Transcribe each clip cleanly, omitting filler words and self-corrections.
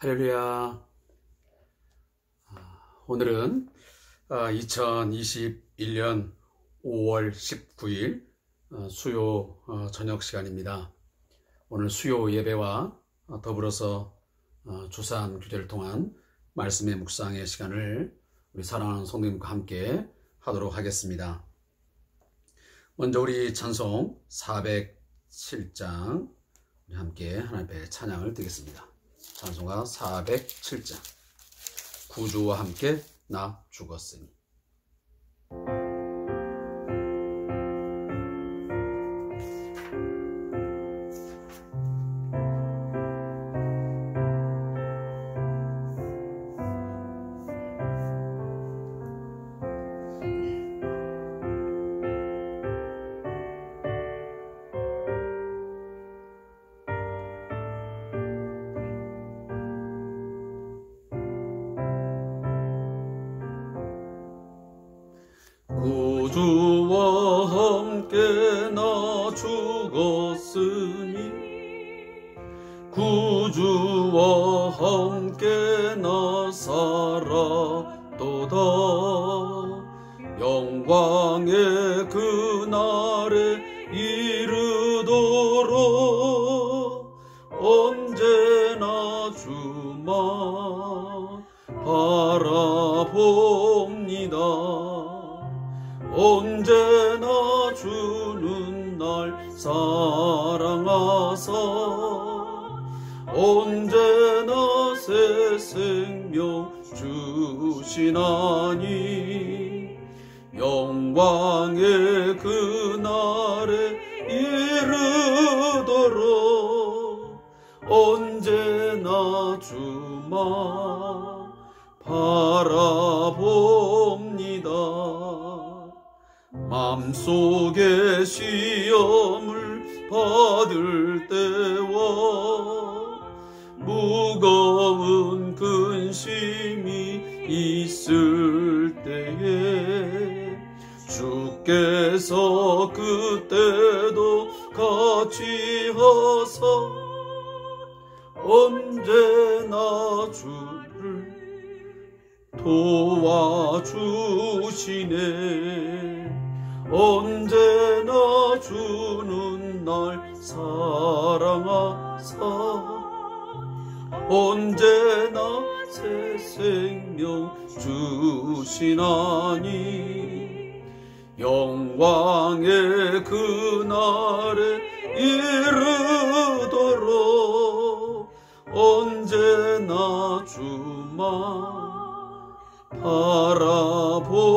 할렐루야. 오늘은 2021년 5월 19일 수요 저녁 시간입니다. 오늘 수요 예배와 더불어서 주산 규제를 통한 말씀의 묵상의 시간을 우리 사랑하는 성도님과 함께 하도록 하겠습니다. 먼저 우리 찬송 407장 우리 함께 하나님 앞에 찬양을 드리겠습니다. 찬송가 407장 구주와 함께 나 죽었으니. 구주와 함께 나 죽었으니 구주와 함께 나 살았도다. 영광의 그날에 이르도록 언제나 주만 바라봅니다. 언제나 주는 날 사랑하사 언제나 새 생명 주시나니 영광의 그날에 이르도록 언제나 주만 바라봅니다. 맘속에 시험을 받을 때와 무거운 근심이 있을 때에 주께서 그때도 같이 하사 언제나 주를 도와주시네. 언제나 주는 날 사랑하사 언제나 새 생명 주시나니 영광의 그날에 이르도록 언제나 주만 바라봅니다.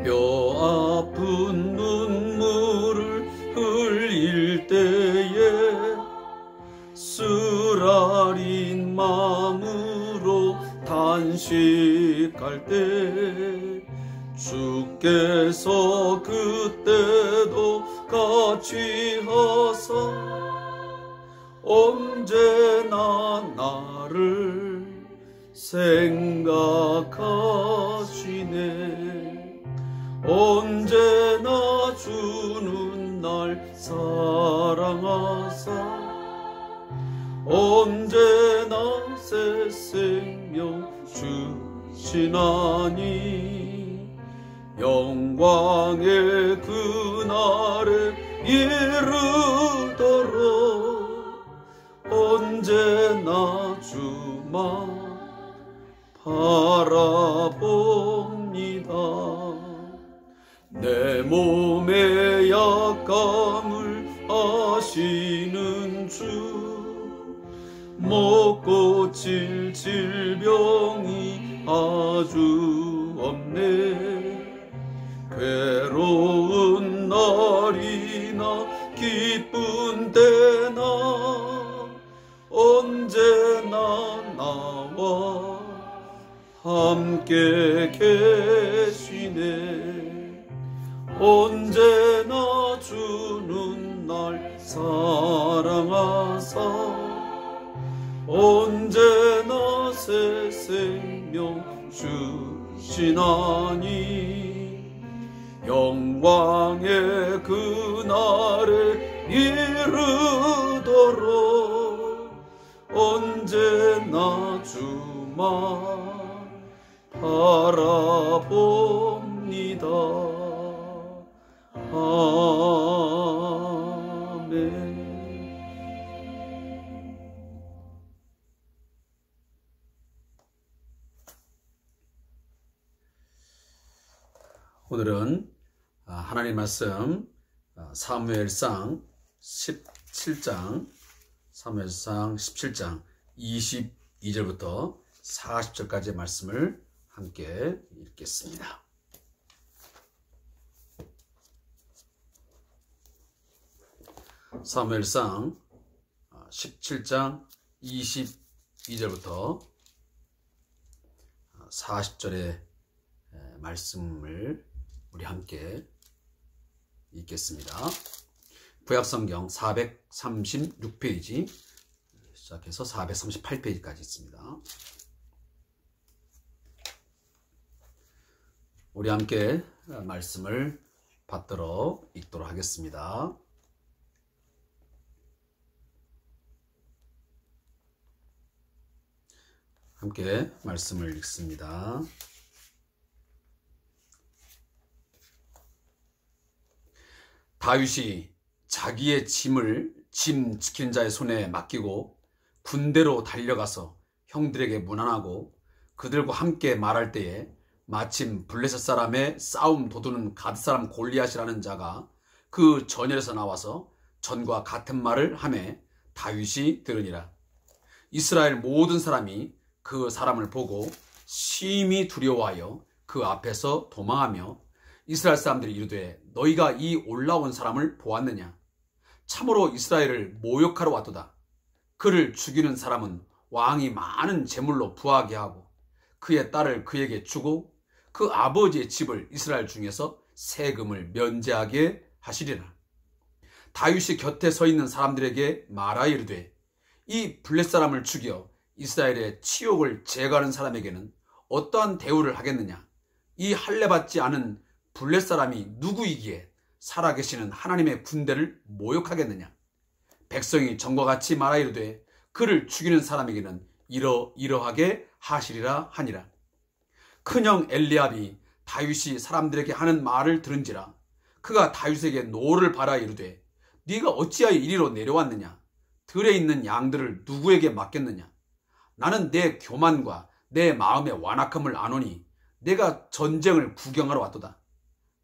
뼈 아픈 눈물을 흘릴 때에 쓰라린 마음으로 단식할 때 주께서 그때도 같이 하사 언제나 나를 생각하시네. 언제나 주는 날 사랑하사 언제나 새 생명 주시나니 영광의 그날에 이르도록 언제나 주만 바라봅니다. 내 몸의 약함을 아시는 주 먹고 칠 질병이 아주 없네. 괴로운 날이나 기쁜 때나 주와 함께 계시네. 언제나 주는 날 사랑하사 언제나 새 생명 주시나니 영광의 그날에 이르도록 언제나 주만 바라봅니다. 아멘. 오늘은 하나님 말씀 사무엘상 17장 22절부터 40절까지의 말씀을 함께 읽겠습니다. 사무엘상 17장 22절부터 40절의 말씀을 우리 함께 읽겠습니다. 구약성경 436페이지 시작해서 438페이지까지 있습니다. 우리 함께 말씀을 받들어 읽도록 하겠습니다. 함께 말씀을 읽습니다. 다윗이 자기의 짐 지키는 자의 손에 맡기고 군대로 달려가서 형들에게 문안하고 그들과 함께 말할 때에 마침 블레셋 사람의 싸움 도두는 갓 사람 골리앗이라는 자가 그 전열에서 나와서 전과 같은 말을 하매 다윗이 들으니라. 이스라엘 모든 사람이 그 사람을 보고 심히 두려워하여 그 앞에서 도망하며 이스라엘 사람들이 이르되 너희가 이 올라온 사람을 보았느냐? 참으로 이스라엘을 모욕하러 왔도다. 그를 죽이는 사람은 왕이 많은 재물로 부하게 하고 그의 딸을 그에게 주고 그 아버지의 집을 이스라엘 중에서 세금을 면제하게 하시리라. 다윗이 곁에 서 있는 사람들에게 말하여 이르되 이 블렛 사람을 죽여 이스라엘의 치욕을 제거하는 사람에게는 어떠한 대우를 하겠느냐? 이 할례받지 않은 블렛 사람이 누구이기에 살아계시는 하나님의 군대를 모욕하겠느냐? 백성이 전과 같이 말하여 이르되 그를 죽이는 사람에게는 이러하게 하시리라 하니라. 큰형 엘리압이 다윗이 사람들에게 하는 말을 들은지라 그가 다윗에게 노를 발하여 이르되 네가 어찌하여 이리로 내려왔느냐? 들에 있는 양들을 누구에게 맡겼느냐? 나는 내 교만과 내 마음의 완악함을 아노니 내가 전쟁을 구경하러 왔도다.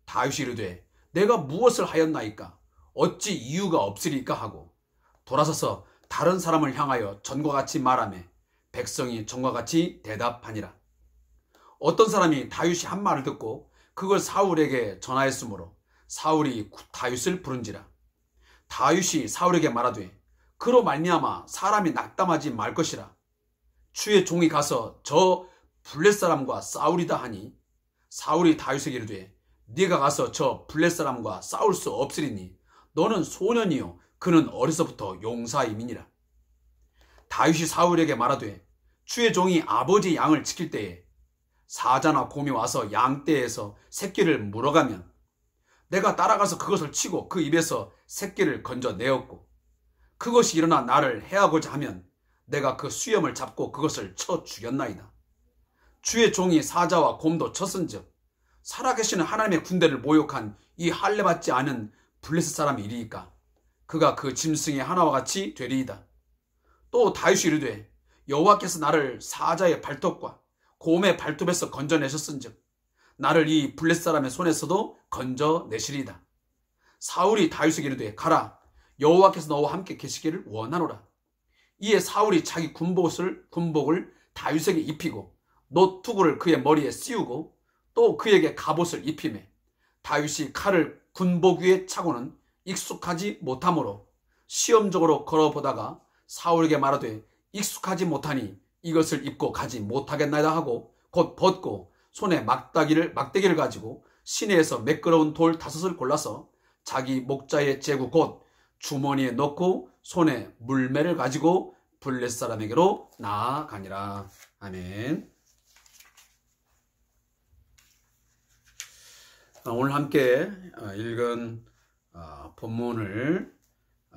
다윗이 이르되 내가 무엇을 하였나이까? 어찌 이유가 없으리까 하고 돌아서서 다른 사람을 향하여 전과 같이 말하며 백성이 전과 같이 대답하니라. 어떤 사람이 다윗이 한 말을 듣고 그걸 사울에게 전하였으므로 사울이 다윗을 부른지라. 다윗이 사울에게 말하되 그로 말미암아 사람이 낙담하지 말 것이라. 주의 종이 가서 저 블렛 사람과 싸우리다 하니 사울이 다윗에게 이르되 네가 가서 저 블렛 사람과 싸울 수 없으리니 너는 소년이요 그는 어려서부터 용사임이니라. 다윗이 사울에게 말하되 주의 종이 아버지의 양을 지킬 때에 사자나 곰이 와서 양떼에서 새끼를 물어가면 내가 따라가서 그것을 치고 그 입에서 새끼를 건져내었고 그것이 일어나 나를 해하고자 하면 내가 그 수염을 잡고 그것을 쳐 죽였나이다. 주의 종이 사자와 곰도 쳤은즉 살아계시는 하나님의 군대를 모욕한 이 할례받지 않은 블레셋 사람이 이리이까 그가 그 짐승의 하나와 같이 되리이다. 또 다윗이 이르되 여호와께서 나를 사자의 발톱과 곰의 발톱에서 건져내셨은즉 나를 이 블레셋 사람의 손에서도 건져내시리이다. 사울이 다윗에게 이르되 가라 여호와께서 너와 함께 계시기를 원하노라. 이에 사울이 자기 군복을 다윗에게 입히고 노투구를 그의 머리에 씌우고 또 그에게 갑옷을 입히매 다윗이 칼을 군복 위에 차고는 익숙하지 못하므로 시험적으로 걸어보다가 사울에게 말하되 익숙하지 못하니 이것을 입고 가지 못하겠나이다 하고 곧 벗고 손에 막대기를 가지고 시내에서 매끄러운 돌 5을 골라서 자기 목자의 제구 곧 주머니에 넣고 손에 물매를 가지고 블레셋 사람에게로 나아가니라. 아멘. 오늘 함께 읽은 본문을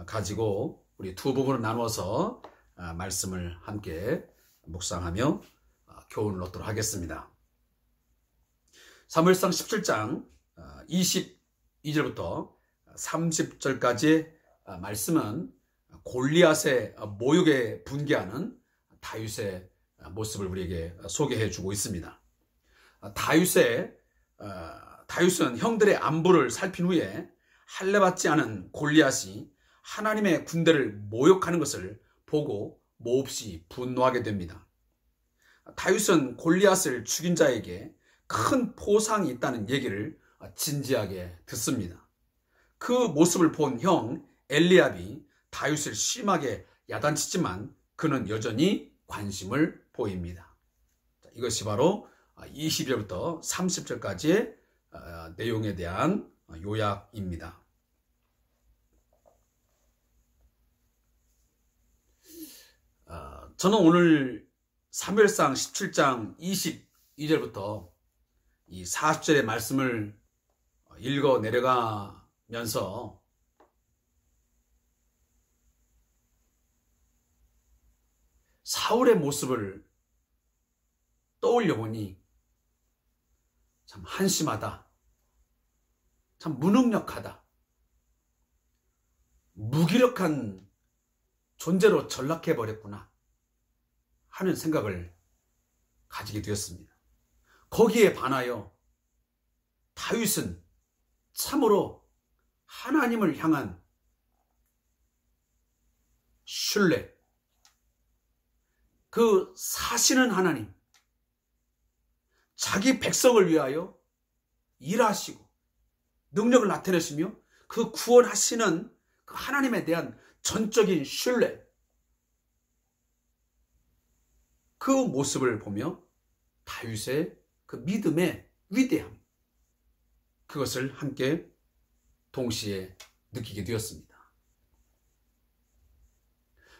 가지고 우리 두 부분으로 나누어서 말씀을 함께 묵상하며 교훈을 얻도록 하겠습니다. 사무엘상 17장 22절부터 30절까지의 말씀은 골리앗의 모욕에 분개하는 다윗의 모습을 우리에게 소개해 주고 있습니다. 다윗은 형들의 안부를 살핀 후에 할례받지 않은 골리앗이 하나님의 군대를 모욕하는 것을 보고 몹시 분노하게 됩니다. 다윗은 골리앗을 죽인 자에게 큰 포상이 있다는 얘기를 진지하게 듣습니다. 그 모습을 본 형 엘리압이 다윗을 심하게 야단치지만 그는 여전히 관심을 보입니다. 이것이 바로 20절부터 30절까지의 내용에 대한 요약입니다. 저는 오늘 사무엘상 17장 22절부터 이 40절의 말씀을 읽어 내려가면서 사울의 모습을 떠올려 보니 참 한심하다, 참 무능력하다, 무기력한 존재로 전락해버렸구나 하는 생각을 가지게 되었습니다. 거기에 반하여 다윗은 참으로 하나님을 향한 신뢰, 그 사시는 하나님, 자기 백성을 위하여 일하시고 능력을 나타내시며 그 구원하시는 그 하나님에 대한 전적인 신뢰, 그 모습을 보며 다윗의 그 믿음의 위대함, 그것을 함께 동시에 느끼게 되었습니다.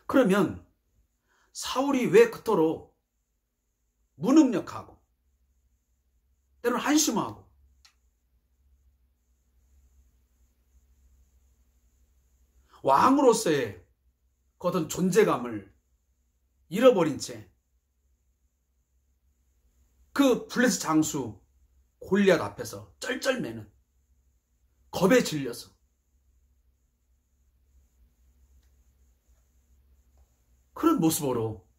그러면 사울이 왜 그토록 무능력하고 때로는 한심하고 왕으로서의 그 어떤 존재감을 잃어버린 채 그 블레셋 장수 골리앗 앞에서 쩔쩔매는, 겁에 질려서 그런 모습으로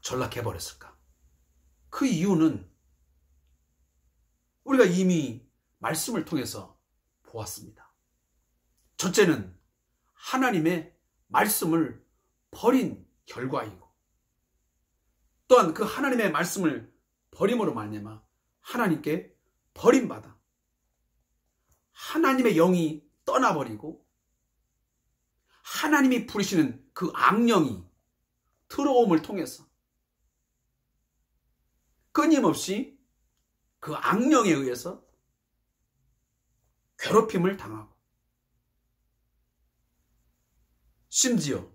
전락해버렸을까? 그 이유는 우리가 이미 말씀을 통해서 보았습니다. 첫째는 하나님의 말씀을 버린 결과이고, 또한 그 하나님의 말씀을 버림으로 말미암아 하나님께 버림받아 하나님의 영이 떠나버리고 하나님이 부리시는 그 악령이 들어옴을 통해서 끊임없이 그 악령에 의해서 괴롭힘을 당하고, 심지어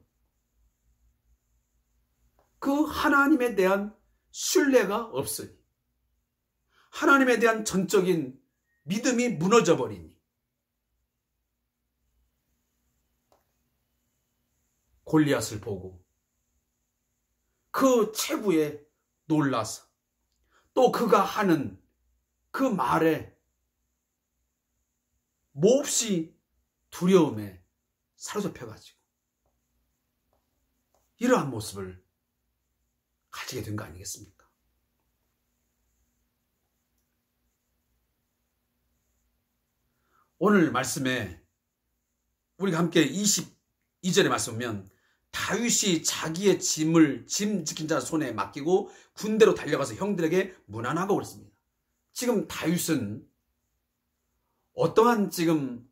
그 하나님에 대한 신뢰가 없으니, 하나님에 대한 전적인 믿음이 무너져 버리니 골리앗을 보고 그 체구에 놀라서 또 그가 하는 그 말에 몹시 두려움에 사로잡혀가지고 이러한 모습을 가지게 된 거 아니겠습니까? 오늘 말씀에 우리가 함께 22절에 말씀 보면 다윗이 자기의 짐 지킨 자 손에 맡기고 군대로 달려가서 형들에게 문안하고 그랬습니다. 지금 다윗은 어떠한 지금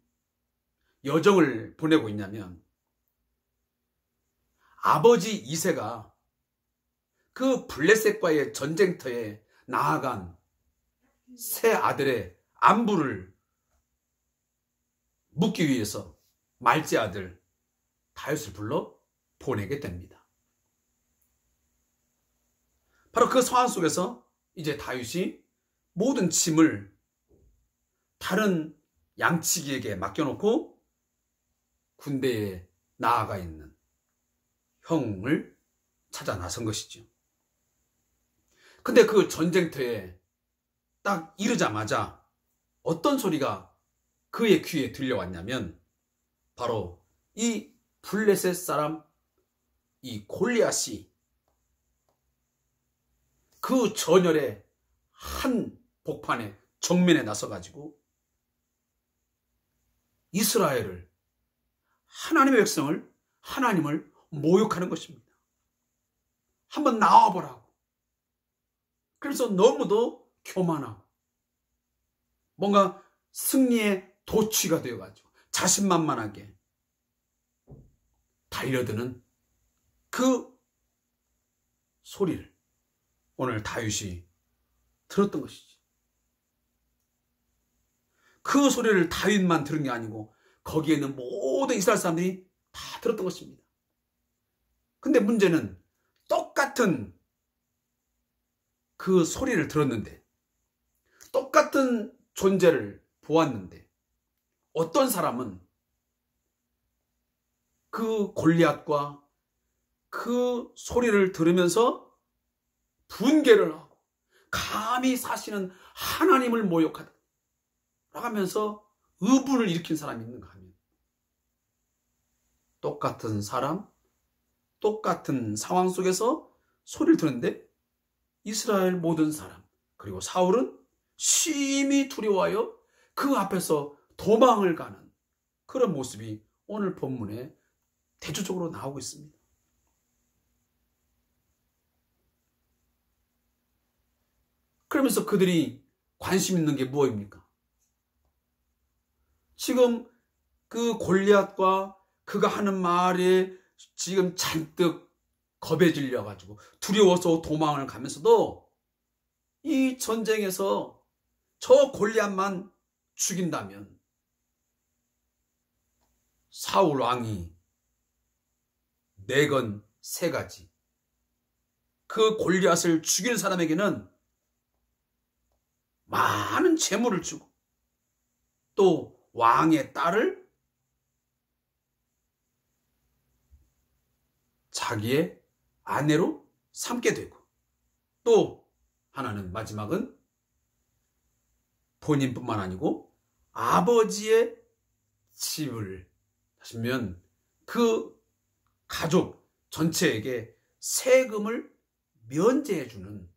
여정을 보내고 있냐면 아버지 이새가 그 블레셋과의 전쟁터에 나아간 세 아들의 안부를 묻기 위해서 말제 아들 다윗을 불러 보내게 됩니다. 바로 그 상황 속에서 이제 다윗이 모든 짐을 다른 양치기에게 맡겨놓고 군대에 나아가 있는 형을 찾아 나선 것이죠. 근데 그 전쟁터에 딱 이르자마자 어떤 소리가 그의 귀에 들려왔냐면 바로 이 블레셋 사람 이 골리앗이 그 전열의 한 복판에 정면에 나서가지고 이스라엘을, 하나님의 백성을, 하나님을 모욕하는 것입니다. 한번 나와보라고. 그래서 너무도 교만하고 뭔가 승리의 도취가 되어가지고 자신만만하게 달려드는 그 소리를 오늘 다윗이 들었던 것이지. 그 소리를 다윗만 들은 게 아니고 거기에 있는 모든 이스라엘 사람들이 다 들었던 것입니다. 근데 문제는 똑같은 그 소리를 들었는데, 똑같은 존재를 보았는데, 어떤 사람은 그 골리앗과 그 소리를 들으면서 분개를 하고 감히 사시는 하나님을 모욕하다 라면서 의분을 일으킨 사람이 있는가 하면, 똑같은 사람, 똑같은 상황 속에서 소리를 들었는데 이스라엘 모든 사람, 그리고 사울은 심히 두려워하여 그 앞에서 도망을 가는 그런 모습이 오늘 본문에 대조적으로 나오고 있습니다. 그러면서 그들이 관심 있는 게 무엇입니까? 지금 그 골리앗과 그가 하는 말에 지금 잔뜩 겁에 질려가지고 두려워서 도망을 가면서도 이 전쟁에서 저 골리앗만 죽인다면 사울 왕이 내건 세 가지, 그 골리앗을 죽인 사람에게는 많은 재물을 주고 또 왕의 딸을 자기의 아내로 삼게 되고, 또 하나는 마지막은 본인뿐만 아니고 아버지의 집을 하시면 그 가족 전체에게 세금을 면제해주는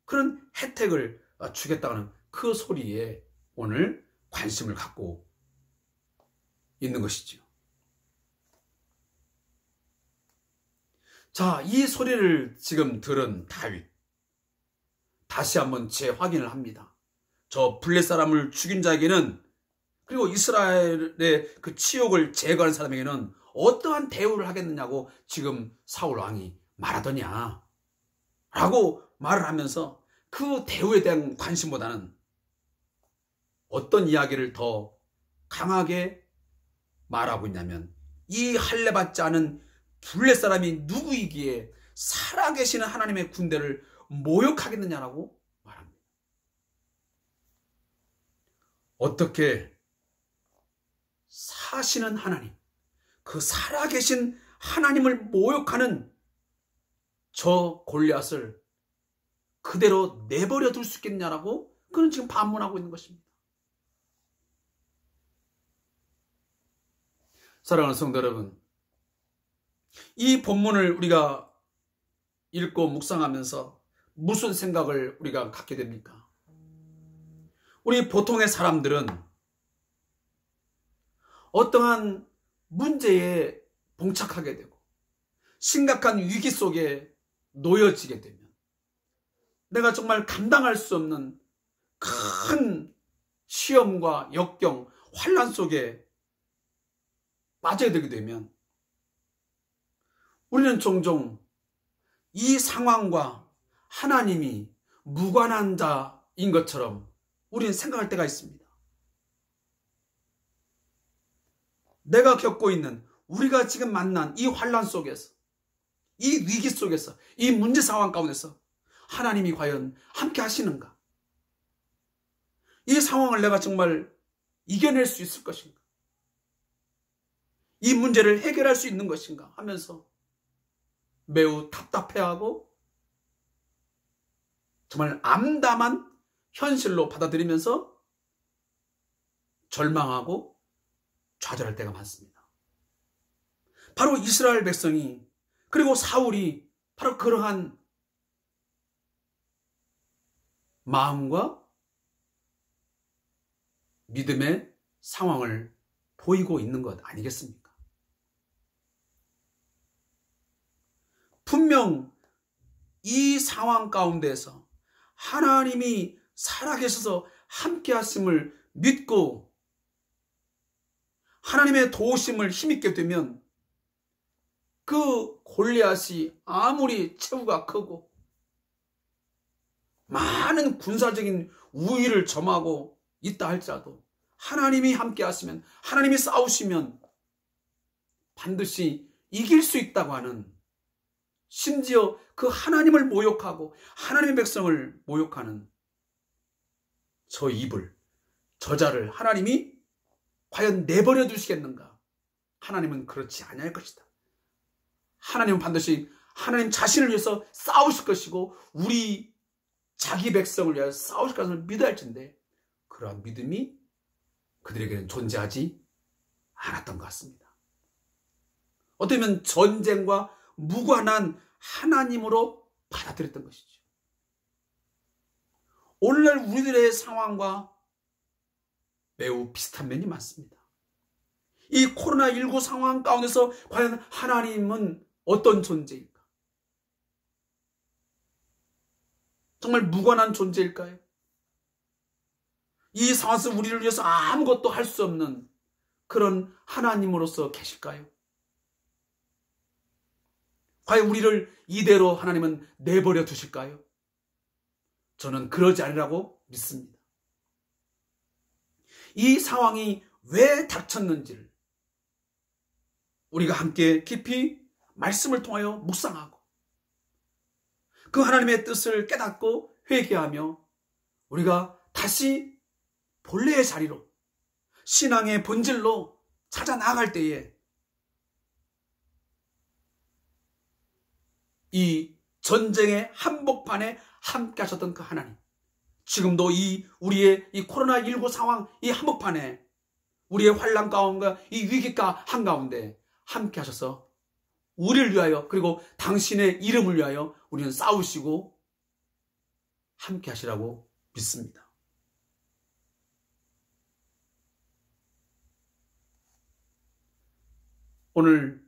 그런 혜택을 주겠다는 그 소리에 오늘 관심을 갖고 있는 것이죠. 자, 이 소리를 지금 들은 다윗, 다시 한번 재확인을 합니다. 저 블레 사람을 죽인 자에게는, 그리고 이스라엘의 그 치욕을 제거하는 사람에게는 어떠한 대우를 하겠느냐고 지금 사울 왕이 말하더냐 라고 말을 하면서 그 대우에 대한 관심보다는 어떤 이야기를 더 강하게 말하고 있냐면, 이 할례받지 않은 블레 사람이 누구이기에 살아계시는 하나님의 군대를 모욕하겠느냐라고 말합니다. 어떻게 사시는 하나님, 그 살아계신 하나님을 모욕하는 저 골리앗을 그대로 내버려 둘 수 있겠냐라고 그는 지금 반문하고 있는 것입니다. 사랑하는 성도 여러분, 이 본문을 우리가 읽고 묵상하면서 무슨 생각을 우리가 갖게 됩니까? 우리 보통의 사람들은 어떠한 문제에 봉착하게 되고 심각한 위기 속에 놓여지게 되면 내가 정말 감당할 수 없는 큰 시험과 역경, 환난 속에 빠져야 되게 되면 우리는 종종 이 상황과 하나님이 무관한 자인 것처럼 우리는 생각할 때가 있습니다. 내가 겪고 있는, 우리가 지금 만난 이 환난 속에서, 이 위기 속에서, 이 문제 상황 가운데서 하나님이 과연 함께 하시는가? 이 상황을 내가 정말 이겨낼 수 있을 것인가? 이 문제를 해결할 수 있는 것인가? 하면서 매우 답답해하고 정말 암담한 현실로 받아들이면서 절망하고 좌절할 때가 많습니다. 바로 이스라엘 백성이, 그리고 사울이 바로 그러한 마음과 믿음의 상황을 보이고 있는 것 아니겠습니까? 분명 이 상황 가운데서 하나님이 살아계셔서 함께 하심을 믿고 하나님의 도우심을 힘있게 되면 그 골리앗이 아무리 체구가 크고 많은 군사적인 우위를 점하고 있다 할지라도 하나님이 함께 하시면, 하나님이 싸우시면 반드시 이길 수 있다고 하는, 심지어 그 하나님을 모욕하고 하나님의 백성을 모욕하는 저 입을, 저자를 하나님이 과연 내버려 두시겠는가? 하나님은 그렇지 아니할 것이다. 하나님은 반드시 하나님 자신을 위해서 싸우실 것이고 우리 자기 백성을 위하여 싸우실 것을 믿어야 할진데 그러한 믿음이 그들에게는 존재하지 않았던 것 같습니다. 어쩌면 전쟁과 무관한 하나님으로 받아들였던 것이죠. 오늘날 우리들의 상황과 매우 비슷한 면이 많습니다. 이 코로나19 상황 가운데서 과연 하나님은 어떤 존재일까? 정말 무관한 존재일까요? 이 상황에서 우리를 위해서 아무것도 할 수 없는 그런 하나님으로서 계실까요? 과연 우리를 이대로 하나님은 내버려 두실까요? 저는 그러지 않으라고 믿습니다. 이 상황이 왜 닥쳤는지를 우리가 함께 깊이 말씀을 통하여 묵상하고 그 하나님의 뜻을 깨닫고 회개하며 우리가 다시 본래의 자리로, 신앙의 본질로 찾아 나아갈 때에 이 전쟁의 한복판에 함께 하셨던 그 하나님, 지금도 우리의 이 코로나19 상황, 이 한복판에 우리의 환난 가운데, 이 위기가 한가운데 함께 하셔서 우리를 위하여, 그리고 당신의 이름을 위하여 우리는 싸우시고 함께 하시라고 믿습니다. 오늘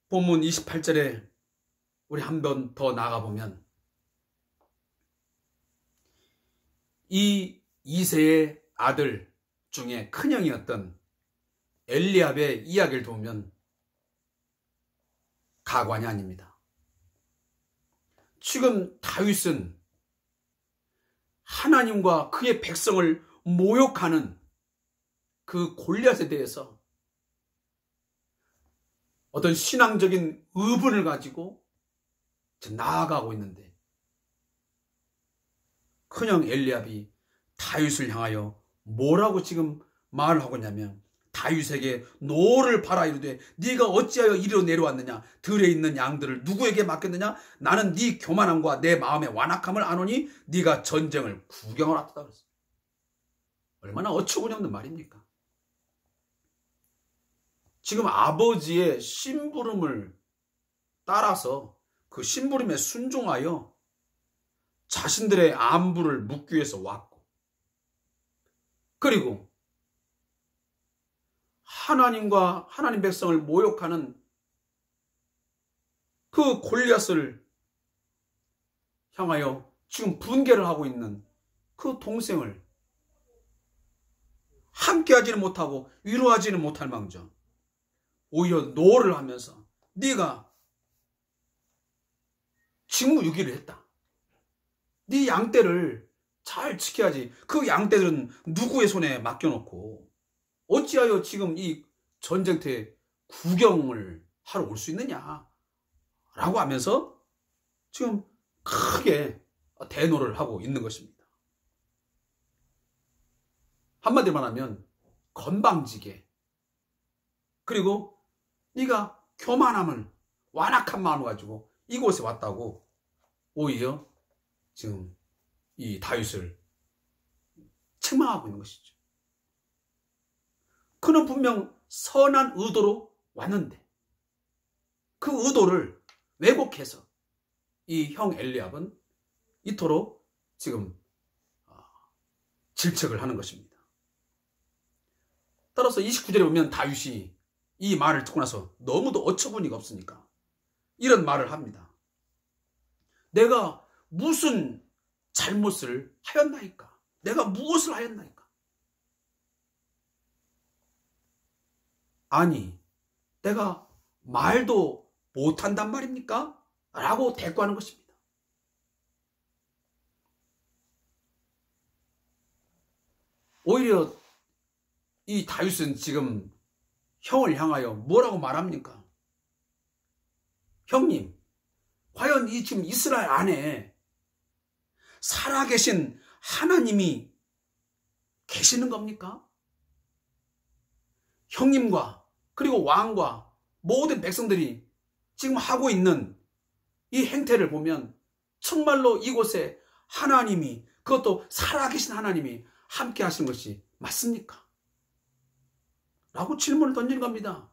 본문 28절에 우리 한 번 더 나가보면 이 이새의 아들 중에 큰형이었던 엘리압의 이야기를 보면 가관이 아닙니다. 지금 다윗은 하나님과 그의 백성을 모욕하는 그 골리앗에 대해서 어떤 신앙적인 의분을 가지고 나아가고 있는데 큰형 엘리압이 다윗을 향하여 뭐라고 지금 말을 하고 있냐면 다윗에게 노를 바라 이르되 네가 어찌하여 이리로 내려왔느냐? 들에 있는 양들을 누구에게 맡겼느냐? 나는 네 교만함과 내 마음의 완악함을 아노니 네가 전쟁을 구경하러 왔다 그랬어요. 얼마나 어처구니 없는 말입니까? 지금 아버지의 심부름을 따라서 그 심부름에 순종하여 자신들의 안부를 묻기 위해서 왔고, 그리고 하나님과 하나님 백성을 모욕하는 그 골리앗을 향하여 지금 분개를 하고 있는 그 동생을 함께하지는 못하고 위로하지는 못할 망정 오히려 노를 하면서 네가 직무유기를 했다. 네 양떼를 잘 지켜야지. 그 양떼들은 누구의 손에 맡겨놓고 어찌하여 지금 이 전쟁터에 구경을 하러 올 수 있느냐 라고 하면서 지금 크게 대노를 하고 있는 것입니다. 한마디로 말하면 건방지게, 그리고 네가 교만함을, 완악한 마음을 가지고 이곳에 왔다고 오히려 지금 이 다윗을 책망하고 있는 것이죠. 그는 분명 선한 의도로 왔는데 그 의도를 왜곡해서 이 형 엘리압은 이토록 지금 질책을 하는 것입니다. 따라서 29절에 보면 다윗이 이 말을 듣고 나서 너무도 어처구니가 없으니까 이런 말을 합니다. 내가 무슨 잘못을 하였나이까? 내가 무엇을 하였나이까? 아니, 내가 말도 못한단 말입니까? 라고 대꾸하는 것입니다. 오히려 이 다윗은 지금 형을 향하여 뭐라고 말합니까? 형님, 과연 이 지금 이스라엘 안에 살아계신 하나님이 계시는 겁니까? 형님과 그리고 왕과 모든 백성들이 지금 하고 있는 이 행태를 보면 정말로 이곳에 하나님이, 그것도 살아계신 하나님이 함께 하시는 것이 맞습니까? 라고 질문을 던진 겁니다.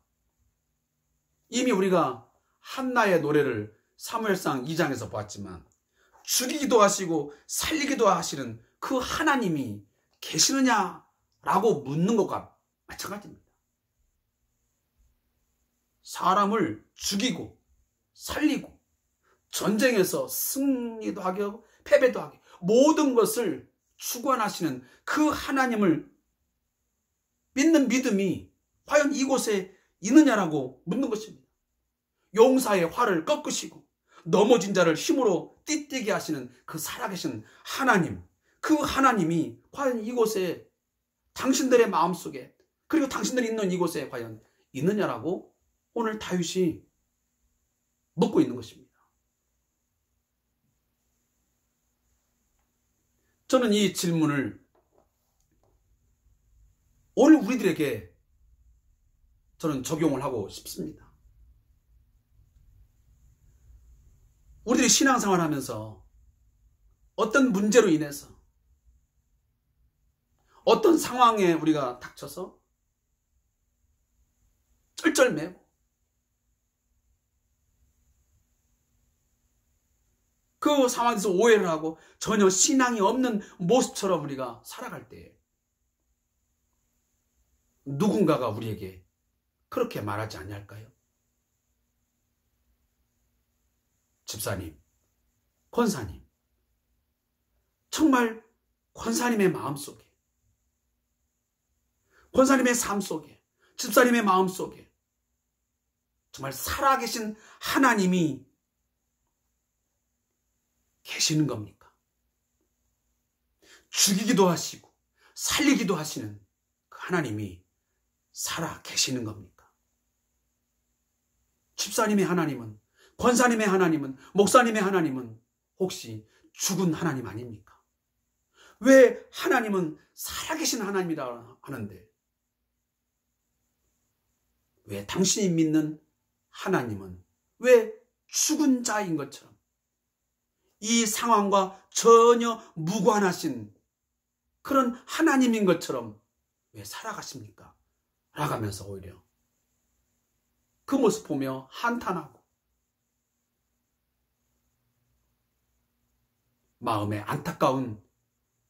이미 우리가 한나의 노래를 사무엘상 2장에서 보았지만 죽이기도 하시고 살리기도 하시는 그 하나님이 계시느냐라고 묻는 것과 마찬가지입니다. 사람을 죽이고 살리고 전쟁에서 승리도 하게 하고 패배도 하게 모든 것을 주관하시는 그 하나님을 믿는 믿음이 과연 이곳에 있느냐라고 묻는 것입니다. 용사의 활을 꺾으시고 넘어진 자를 힘으로 띠뛰게 하시는 그 살아계신 하나님, 그 하나님이 과연 이곳에 당신들의 마음속에 그리고 당신들이 있는 이곳에 과연 있느냐라고 오늘 다윗이 묻고 있는 것입니다. 저는 이 질문을 오늘 우리들에게 저는 적용을 하고 싶습니다. 우리들이 신앙생활 하면서 어떤 문제로 인해서 어떤 상황에 우리가 닥쳐서 쩔쩔매고 그 상황에서 오해를 하고 전혀 신앙이 없는 모습처럼 우리가 살아갈 때 누군가가 우리에게 그렇게 말하지 않을까요? 집사님, 권사님, 정말 권사님의 마음속에, 권사님의 삶 속에, 집사님의 마음 속에 정말 살아계신 하나님이 계시는 겁니까? 죽이기도 하시고 살리기도 하시는 그 하나님이 살아 계시는 겁니까? 집사님의 하나님은, 권사님의 하나님은, 목사님의 하나님은 혹시 죽은 하나님 아닙니까? 왜 하나님은 살아계신 하나님이라 하는데 왜 당신이 믿는 하나님은 왜 죽은 자인 것처럼 이 상황과 전혀 무관하신 그런 하나님인 것처럼 왜 살아가십니까? 라가면서 오히려 그 모습 보며 한탄하고 마음에 안타까운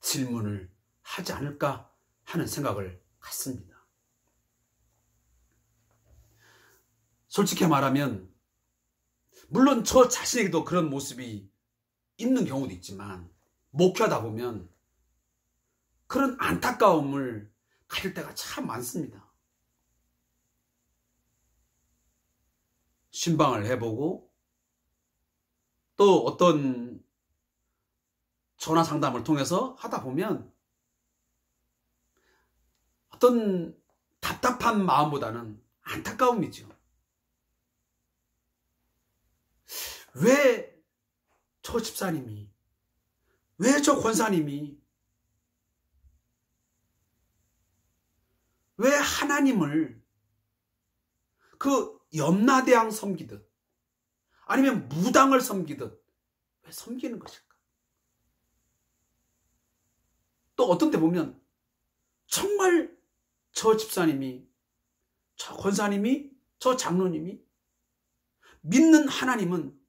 질문을 하지 않을까 하는 생각을 갖습니다. 솔직히 말하면 물론 저 자신에게도 그런 모습이 있는 경우도 있지만 목회하다 보면 그런 안타까움을 가질 때가 참 많습니다. 신방을 해보고 또 어떤 전화 상담을 통해서 하다 보면 어떤 답답한 마음보다는 안타까움이죠. 왜 저 집사님이, 왜 저 권사님이, 왜 하나님을 그 염라대왕 섬기듯 아니면 무당을 섬기듯 왜 섬기는 것일까? 또 어떤 때 보면 정말 저 집사님이, 저 권사님이, 저 장로님이 믿는 하나님은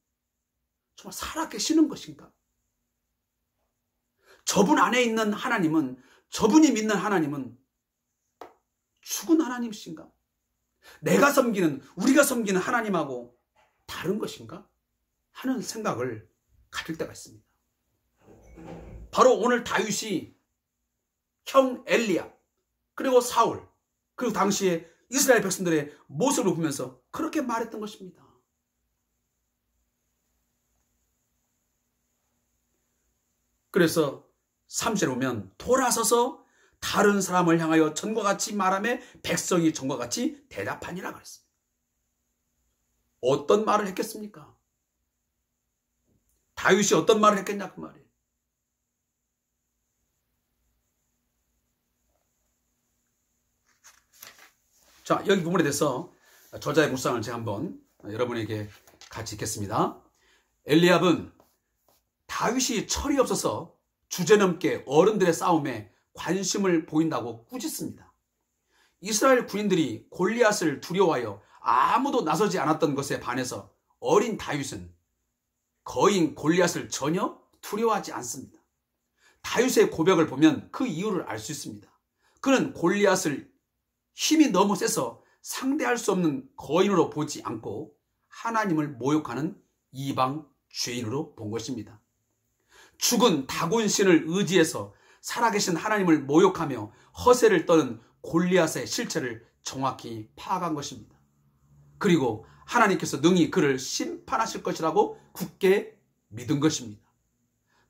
정말 살아계시는 것인가? 저분 안에 있는 하나님은, 저분이 믿는 하나님은 죽은 하나님이신가? 내가 섬기는, 우리가 섬기는 하나님하고 다른 것인가? 하는 생각을 가질 때가 있습니다. 바로 오늘 다윗이 형 엘리야, 그리고 사울, 그리고 당시에 이스라엘 백성들의 모습을 보면서 그렇게 말했던 것입니다. 그래서 3절에 보면 돌아서서 다른 사람을 향하여 전과 같이 말하며 백성이 전과 같이 대답하니라 그랬습니다. 어떤 말을 했겠습니까? 다윗이 어떤 말을 했겠냐 그 말이에요. 자, 여기 부분에 대해서 저자의 묵상을 제가 한번 여러분에게 같이 읽겠습니다. 엘리압은 다윗이 철이 없어서 주제넘게 어른들의 싸움에 관심을 보인다고 꾸짖습니다. 이스라엘 군인들이 골리앗을 두려워하여 아무도 나서지 않았던 것에 반해서 어린 다윗은 거인 골리앗을 전혀 두려워하지 않습니다. 다윗의 고백을 보면 그 이유를 알 수 있습니다. 그는 골리앗을 힘이 너무 세서 상대할 수 없는 거인으로 보지 않고 하나님을 모욕하는 이방 죄인으로 본 것입니다. 죽은 다곤신을 의지해서 살아계신 하나님을 모욕하며 허세를 떠는 골리앗의 실체를 정확히 파악한 것입니다. 그리고 하나님께서 능히 그를 심판하실 것이라고 굳게 믿은 것입니다.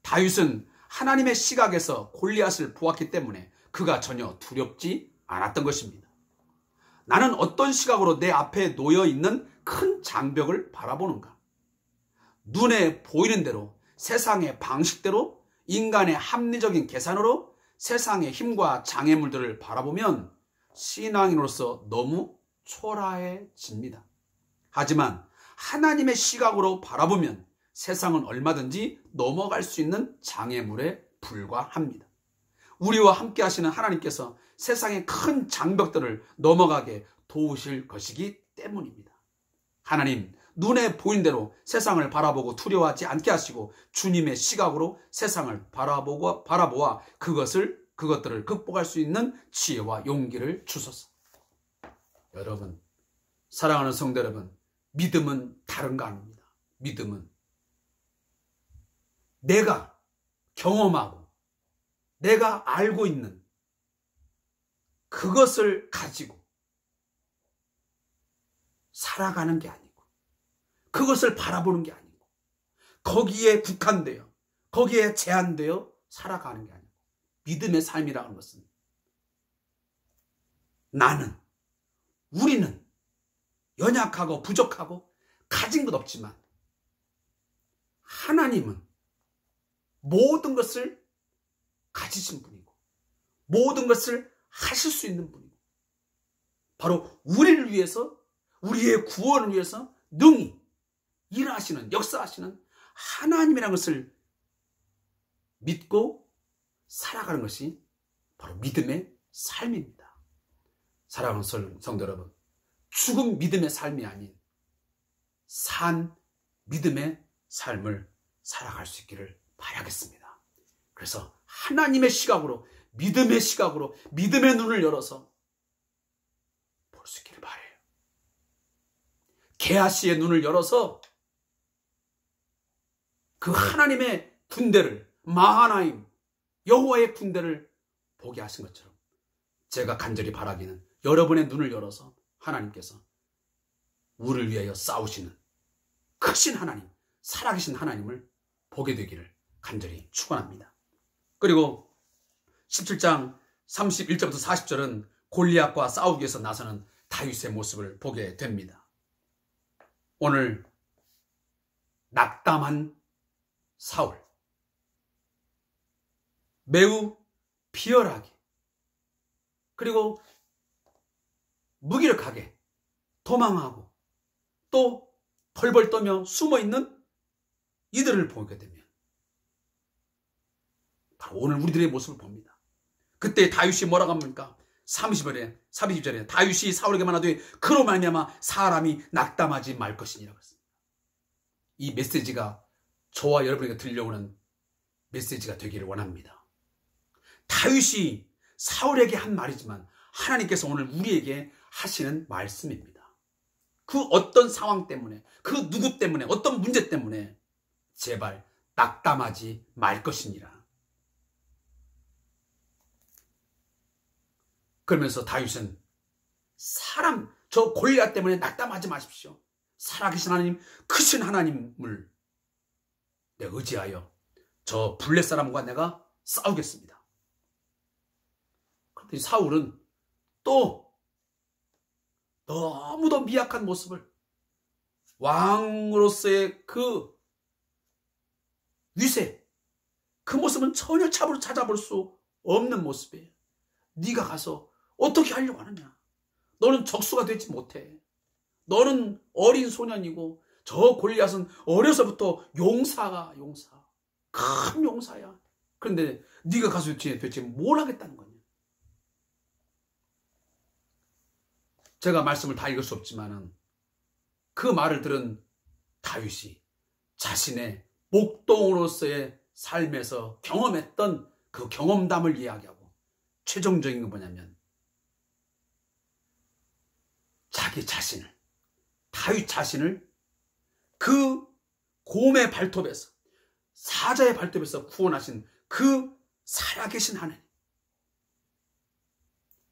다윗은 하나님의 시각에서 골리앗을 보았기 때문에 그가 전혀 두렵지 않았던 것입니다. 나는 어떤 시각으로 내 앞에 놓여 있는 큰 장벽을 바라보는가? 눈에 보이는 대로, 세상의 방식대로, 인간의 합리적인 계산으로 세상의 힘과 장애물들을 바라보면 신앙인으로서 너무 초라해집니다. 하지만 하나님의 시각으로 바라보면 세상은 얼마든지 넘어갈 수 있는 장애물에 불과합니다. 우리와 함께 하시는 하나님께서 세상의 큰 장벽들을 넘어가게 도우실 것이기 때문입니다. 하나님, 눈에 보이는 대로 세상을 바라보고 두려워하지 않게 하시고 주님의 시각으로 세상을 바라보아 그것들을 극복할 수 있는 지혜와 용기를 주소서. 여러분, 사랑하는 성도 여러분, 믿음은 다른 거 아닙니다. 믿음은 내가 경험하고 내가 알고 있는 그것을 가지고 살아가는 게 아니고 그것을 바라보는 게 아니고 거기에 국한되어 거기에 제한되어 살아가는 게 아니고 믿음의 삶이라는 것은 나는, 우리는 연약하고 부족하고 가진 것 없지만 하나님은 모든 것을 가지신 분이고 모든 것을 하실 수 있는 분이고 바로 우리를 위해서 우리의 구원을 위해서 능히 일하시는 역사하시는 하나님이라는 것을 믿고 살아가는 것이 바로 믿음의 삶입니다. 사랑하는 성도 여러분, 죽은 믿음의 삶이 아닌 산 믿음의 삶을 살아갈 수 있기를 바라겠습니다. 그래서 하나님의 시각으로 믿음의 시각으로 믿음의 눈을 열어서 볼 수 있기를 바라요. 게하시의 눈을 열어서 그 하나님의 군대를 마하나임 여호와의 군대를 보게 하신 것처럼 제가 간절히 바라기는 여러분의 눈을 열어서 하나님께서 우리를 위하여 싸우시는 크신 하나님, 살아계신 하나님을 보게 되기를 간절히 축원합니다. 그리고 17장 31절부터 40절은 골리앗과 싸우기 위해서 나서는 다윗의 모습을 보게 됩니다. 오늘 낙담한 사울, 매우 비열하게 그리고 무기력하게 도망하고 또 벌벌 떠며 숨어있는 이들을 보게 되면 바로 오늘 우리들의 모습을 봅니다. 그때 다윗이 뭐라고 합니까? 30절에 다윗이 사울에게 말하되 그로 말미암아 사람이 낙담하지 말 것이니라고 했습니다. 이 메시지가 저와 여러분에게 들려오는 메시지가 되기를 원합니다. 다윗이 사울에게 한 말이지만 하나님께서 오늘 우리에게 하시는 말씀입니다. 그 어떤 상황 때문에, 그 누구 때문에, 어떤 문제 때문에 제발 낙담하지 말 것이니라. 그러면서 다윗은 저 골리앗 때문에 낙담하지 마십시오. 살아계신 하나님, 크신 하나님을 내가 의지하여 저 블레 사람과 내가 싸우겠습니다. 그런데 사울은 또 너무도 미약한 모습을, 왕으로서의 그 위세, 그 모습은 전혀 찾아볼 수 없는 모습이에요. 네가 가서 어떻게 하려고 하느냐? 너는 적수가 되지 못해. 너는 어린 소년이고 저 골리앗은 어려서부터 용사. 큰 용사야. 그런데 네가 가서 도대체 뭘 하겠다는 거냐? 제가 말씀을 다 읽을 수 없지만은 그 말을 들은 다윗이 자신의 목동으로서의 삶에서 경험했던 그 경험담을 이야기하고 최종적인 건 뭐냐면 자기 자신을, 다윗 자신을 그 곰의 발톱에서, 사자의 발톱에서 구원하신 그 살아계신 하나님,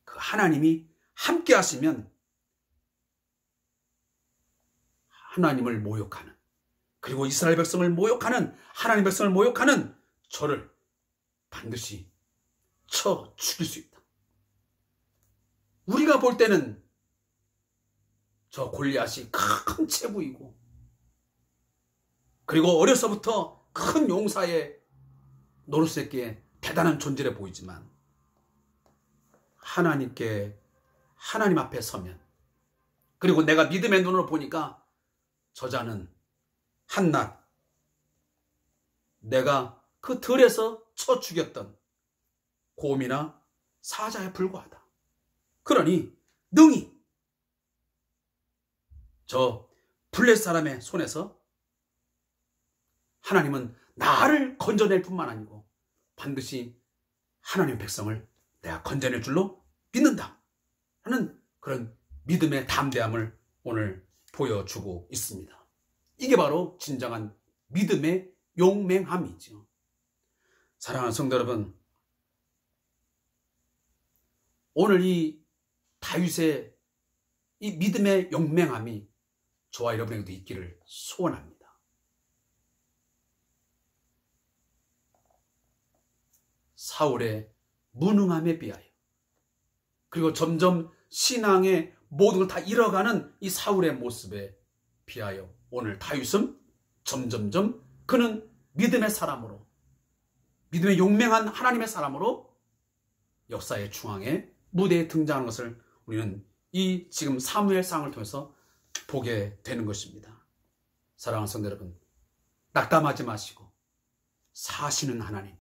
그 하나님이 함께 하시면 하나님을 모욕하는, 그리고 이스라엘 백성을 모욕하는, 하나님 백성을 모욕하는 저를 반드시 쳐 죽일 수 있다. 우리가 볼 때는 저 골리앗이 큰 체구이고 그리고 어려서부터 큰 용사의 노릇새끼에 대단한 존재로 보이지만 하나님 앞에 서면, 그리고 내가 믿음의 눈으로 보니까 저자는 한낱 내가 그 들에서 쳐 죽였던 곰이나 사자에 불과하다. 그러니 능히 저 블레 사람의 손에서 하나님은 나를 건져낼 뿐만 아니고 반드시 하나님의 백성을 내가 건져낼 줄로 믿는다 하는 그런 믿음의 담대함을 오늘 보여주고 있습니다. 이게 바로 진정한 믿음의 용맹함이죠. 사랑하는 성도 여러분, 오늘 이 다윗의 이 믿음의 용맹함이 저와 여러분에게도 있기를 소원합니다. 사울의 무능함에 비하여, 그리고 점점 신앙의 모든 걸 다 잃어가는 이 사울의 모습에 비하여 오늘 다윗은 점점점 그는 믿음의 사람으로, 믿음의 용맹한 하나님의 사람으로 역사의 중앙에 무대에 등장하는 것을 우리는 이 지금 사무엘상을 통해서 보게 되는 것입니다. 사랑하는 성도 여러분, 낙담하지 마시고 사시는 하나님,